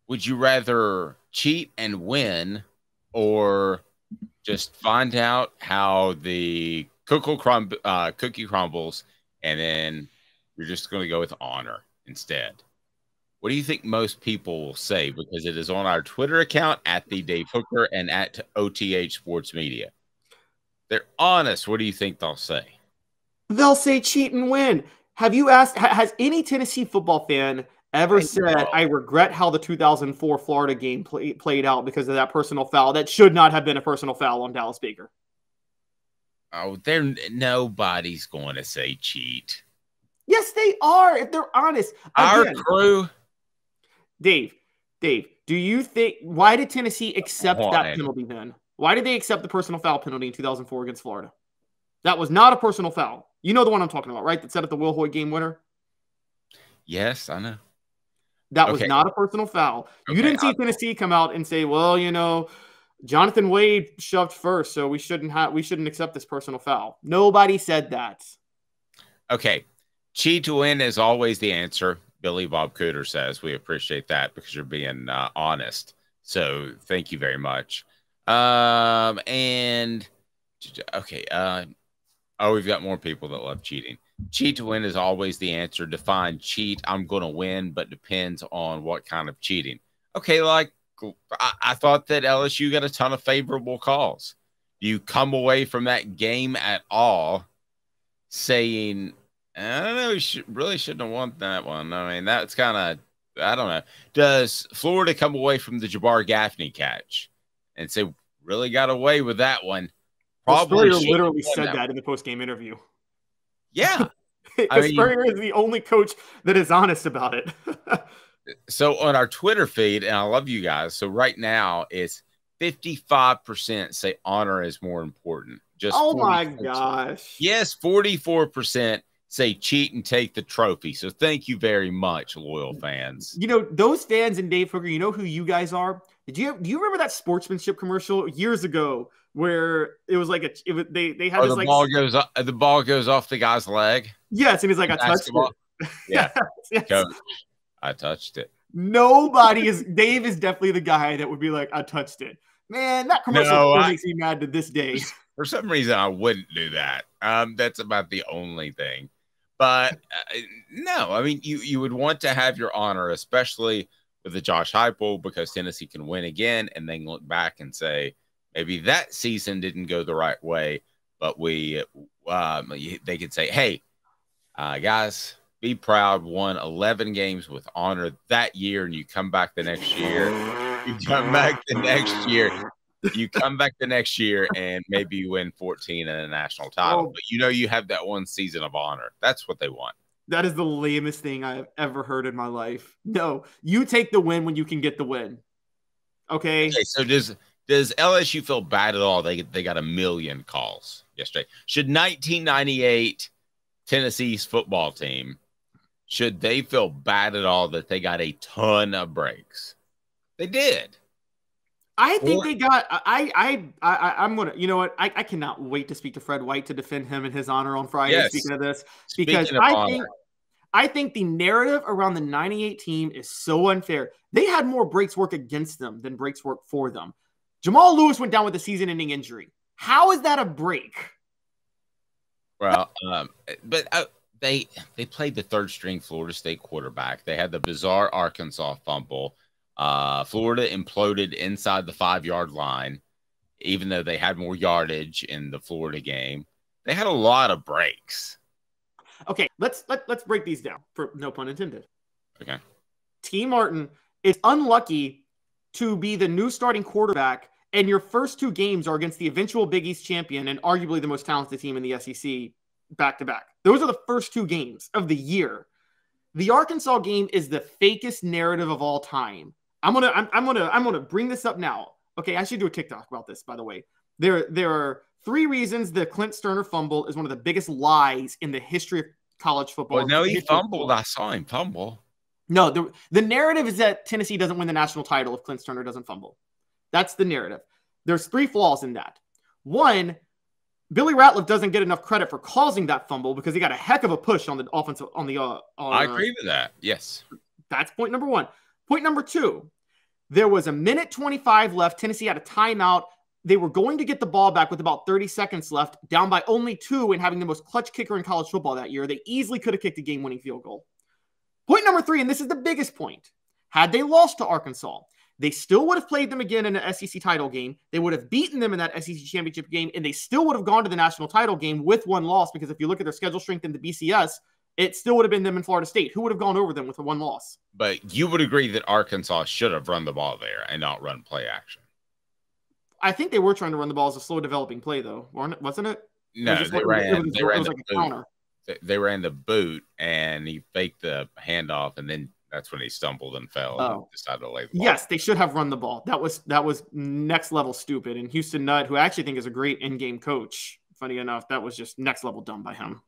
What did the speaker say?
would you rather cheat and win, or just find out how the cookie crumbles, and then you're just going to go with honor instead? What do you think most people will say? Because it is on our Twitter account at the Dave Hooker and at OTH Sports Media. They're honest. What do you think they'll say? They'll say cheat and win. Have you asked, has any Tennessee football fan ever said, I regret how the 2004 Florida game played out because of that personal foul? That should not have been a personal foul on Dallas Baker. Oh, nobody's going to say cheat. Yes, they are, if they're honest. Our crew. Dave, do you think, why did Tennessee accept that penalty then? Why did they accept the personal foul penalty in 2004 against Florida? That was not a personal foul. You know the one I'm talking about, right? That set up the Will Hoyt game winner? Yes, I know. That was not a personal foul. Okay, you didn't see Tennessee come out and say, well, you know, Jonathan Wade shoved first, so we shouldn't accept this personal foul. Nobody said that. Okay. Cheat to win is always the answer. Billy Bob Cooter says. We appreciate that because you're being honest. So thank you very much. And okay. Oh, we've got more people that love cheating. Cheat to win is always the answer. Define cheat. I'm going to win, but depends on what kind of cheating. Okay, like I thought that LSU got a ton of favorable calls. You come away from that game at all saying, I don't know, we really shouldn't have won that one. I mean, that's kind of, I don't know. Does Florida come away from the Jabbar Gaffney catch and say, really got away with that one? Probably literally said that in the post-game interview. Yeah. Spurrier is the only coach that is honest about it. So on our Twitter feed, and I love you guys, so right now it's 55% say honor is more important. Just oh my gosh. Yes, 44% say cheat and take the trophy. So thank you very much, loyal fans. You know, those fans and Dave Hooker, you know who you guys are? Do you remember that sportsmanship commercial years ago where it was like they had this the ball goes off the guy's leg? Yes, and he's like, I touched it. Yeah. Yes. Coach, I touched it. Dave is definitely the guy that would be like, I touched it. Man, that commercial makes me mad to this day. For some reason, I wouldn't do that. That's about the only thing. But no, I mean, you would want to have your honor, especially with the Josh Heupel, because Tennessee can win again and then look back and say, maybe that season didn't go the right way, but they could say, hey, guys, be proud, won 11 games with honor that year, and you come back the next year. You come back the next year and maybe you win 14 and a national title. But you know you have that one season of honor. That's what they want. That is the lamest thing I have ever heard in my life. No, you take the win when you can get the win. Okay, so does LSU feel bad at all? They got a million calls yesterday. Should 1998 Tennessee's football team, should they feel bad at all that they got a ton of breaks? They did. I think they got. I'm gonna. You know what? I cannot wait to speak to Fred White to defend him and his honor on Friday. Yes. Speaking of this, because I think the narrative around the '98 team is so unfair. They had more breaks work against them than breaks work for them. Jamal Lewis went down with a season-ending injury. How is that a break? Well, but they played the third-string Florida State quarterback. They had the bizarre Arkansas fumble. Florida imploded inside the 5-yard line, even though they had more yardage in the Florida game. They had a lot of breaks. Okay, let's break these down, for no pun intended. Okay. T. Martin is unlucky to be the new starting quarterback, and your first 2 games are against the eventual Big East champion and arguably the most talented team in the SEC back-to-back. Those are the first 2 games of the year. The Arkansas game is the fakest narrative of all time. I'm gonna bring this up now. Okay, I should do a TikTok about this, by the way. There are 3 reasons the Clint Sterner fumble is one of the biggest lies in the history of college football. Well, no, he fumbled. I saw him fumble. No, the narrative is that Tennessee doesn't win the national title if Clint Sterner doesn't fumble. That's the narrative. There's 3 flaws in that. 1, Billy Ratliff doesn't get enough credit for causing that fumble because he got a heck of a push on the offensive I agree with that. Yes. That's point number 1. Point number 2, There was a minute 25 left. Tennessee had a timeout. They were going to get the ball back with about 30 seconds left, down by only 2 and having the most clutch kicker in college football that year. They easily could have kicked a game-winning field goal. Point number 3, and this is the biggest point. Had they lost to Arkansas, they still would have played them again in an SEC title game. They would have beaten them in that SEC championship game, and they still would have gone to the national title game with 1 loss, because if you look at their schedule strength in the BCS, it still would have been them in Florida State. Who would have gone over them with a 1 loss? But you would agree that Arkansas should have run the ball there and not run play action. I think they were trying to run the ball as a slow developing play, though, wasn't it? No, they ran the counter. They ran the boot, and he faked the handoff, and then that's when he stumbled and fell and decided to lay the ball. Yes, they should have run the ball. That was next level stupid. And Houston Nutt, who I actually think is a great in-game coach, funny enough, that was just next level dumb by him.